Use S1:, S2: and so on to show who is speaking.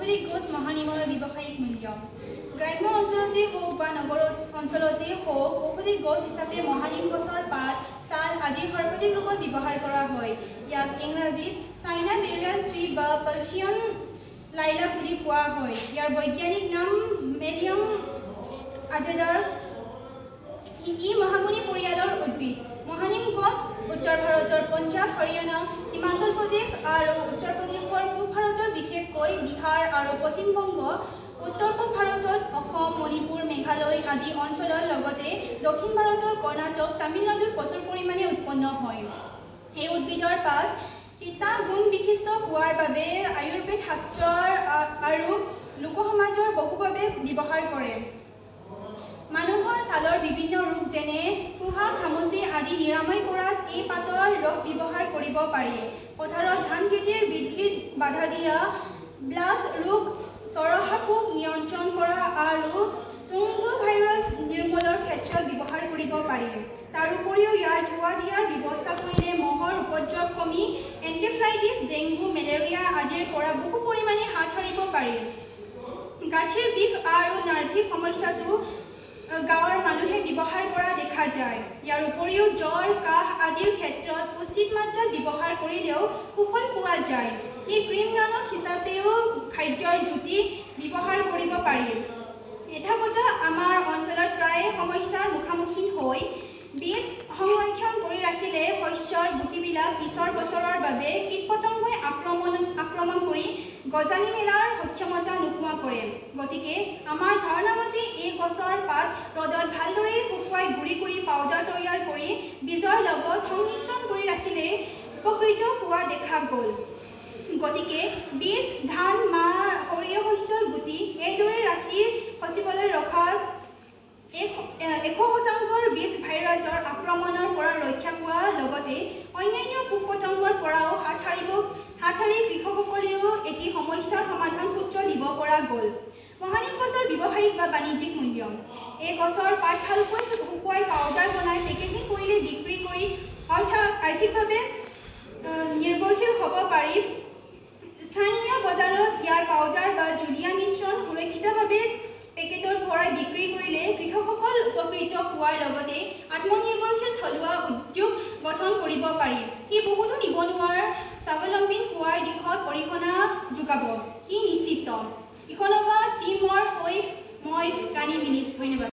S1: কৌশলিক গছ মহানিমৰ ব্যৱসায়িক মূল্য গ্ৰাম্য অঞ্চলতে হোক বা নগৰ অঞ্চলতে হোক কৌশলিক গছ হিচাপে মহানিম গছৰ পাত ছাল আজি সৰ্বাধিক ৰূপত ব্যৱহাৰ কৰা হয়। ইয়াক ইংৰাজীত চাইনা বেৰিয়ান ট্ৰী বা পাৰ্চিয়ান লাইলা বুলি কোৱা হয়। ইয়াৰ বৈজ্ঞানিক নাম মেৰিয়াম আজেদাৰ। ই মহাগনি পৰিয়ালৰ উদ্ভিদ। মহানিম গছ উত্তৰ ভাৰতৰ পঞ্জাৱ, হৰিয়ানা, হিমাচল প্ৰদেশ আৰু উত্তৰ প্ৰদেশৰ পূব ভাৰতৰ বিশেষকৈ বিহাৰ আৰু পশ্চিম বংগ, উত্তৰ পূব ভাৰতত অসম, মণিপুৰ, মেঘালয় আদি অঞ্চলৰ লগতে দক্ষিণ ভাৰতৰ কৰ্ণাটক, তামিলনাডুত প্ৰচুৰ পৰিমাণে উৎপন্ন হয়। এই উদ্ভিদৰ পাত তিতা গুণ বিশিষ্ট হোৱাৰ বাবে আয়ুৰ্বেদ শাস্ত্ৰৰ আৰু লোকসমাজৰ বহুভাৱে ব্যৱহাৰ কৰে। মানুহৰ ছালৰ বিভিন্ন ৰোগ যেনে ফুহা, খামুচি আদি নিৰাময় কৰাত এই পাতৰ ৰস ব্যৱহাৰ কৰিব পাৰি। পথাৰত ধান খেতিৰ বৃদ্ধিত বাধা দিয়া, ব্লাছ ৰোগ, চৰহা পোক নিয়ন্ত্ৰণ কৰা আৰু তুংগু ভাইৰাছ নিৰ্মূলৰ ক্ষেত্ৰত ব্যৱহাৰ কৰিব পাৰি। তাৰোপৰিও ইয়াৰ ধোঁৱা দিয়াৰ ব্যৱস্থা কৰিলে মহৰ উপদ্ৰৱ কমি এনকেফ্লাইটিছ, ডেংগু, মেলেৰিয়া আদিৰ পৰা বহু পৰিমাণে হাত সাৰিব পাৰি। গাঁঠিৰ বিষ আৰু নাৰ্ভিক সমস্যাটো গাঁৱৰ মানুহে ব্যৱহাৰ কৰা দেখা যায়। ইয়াৰ উপৰিও জ্বৰ, কাহ আদিৰ ক্ষেত্ৰত উচিত মাত্ৰাত ব্যৱহাৰ কৰিলেও সুফল পোৱা যায়। এই ক্ৰীম নানক হিচাপেও খাদ্যৰ জুতি ব্যৱহাৰ কৰিব পাৰি। এটা কথা আমাৰ অঞ্চলত প্ৰায় সমস্যাৰ মুখামুখি হৈ বীজ সংৰক্ষণ কৰি ৰাখিলে শস্যৰ গুটিবিলাক পিছৰ বছৰৰ বাবে কীট-পতংগই আক্ৰমণ কৰি গজালি মেলাৰ সক্ষমতা নোহোৱা কৰে। গতিকে আমাৰ ধাৰণা মতে এই গছৰ পাত ৰ'দত ভালদৰে শুকুৱাই গুড়ি কৰি পাউডাৰ তৈয়াৰ কৰি বীজৰ লগত সংমিশ্ৰণ কৰি ৰাখিলে উপকৃত হোৱা দেখা গ'ল। গতিকে বীজ, ধান, মাহ, সৰিয়হ শস্যৰ গুটি এইদৰে ৰাখি সচিবলৈ ৰখাত 100% বীজ ভাইৰাছৰ আক্ৰমণৰ পৰা ৰক্ষা পোৱাৰ লগতে অন্যান্য পোক-পতংগৰ পৰাও হাত সাৰি কৃষকসকলেও এটি সমস্যাৰ সমাধান সূত্ৰ দিব পৰা গ'ল। মহানিম গছৰ ব্যৱসায়িক বা বাণিজ্যিক মূল্য এই গছৰ পাত ভালকৈ শুকুৱাই পাউডাৰ বনাই পেকেজিং কৰিলে বিক্ৰী কৰি আৰ্থিকভাৱে নিৰ্ভৰশীল হ'ব পাৰি। স্থানীয় বজাৰত ইয়াৰ পাউডাৰ বা জুলীয়া মিশ্ৰণ সুৰক্ষিতভাৱে পেকেটত ভৰাই বিক্ৰী কৰিলে কৃষকসকল উপকৃত হোৱাৰ লগতে আত্মনিৰ্ভৰশীল থলুৱা উদ্যোগ গঠন কৰিব পাৰি। ই বহুতো নিবনুৱাৰ স্বাৱলম্বী হোৱাৰ দিশত অৰিহণা যোগাব। ই নিশ্চিত। ইখনবা টিমৰ হৈ মই ৰাণী বিনীত। ধন্যবাদ।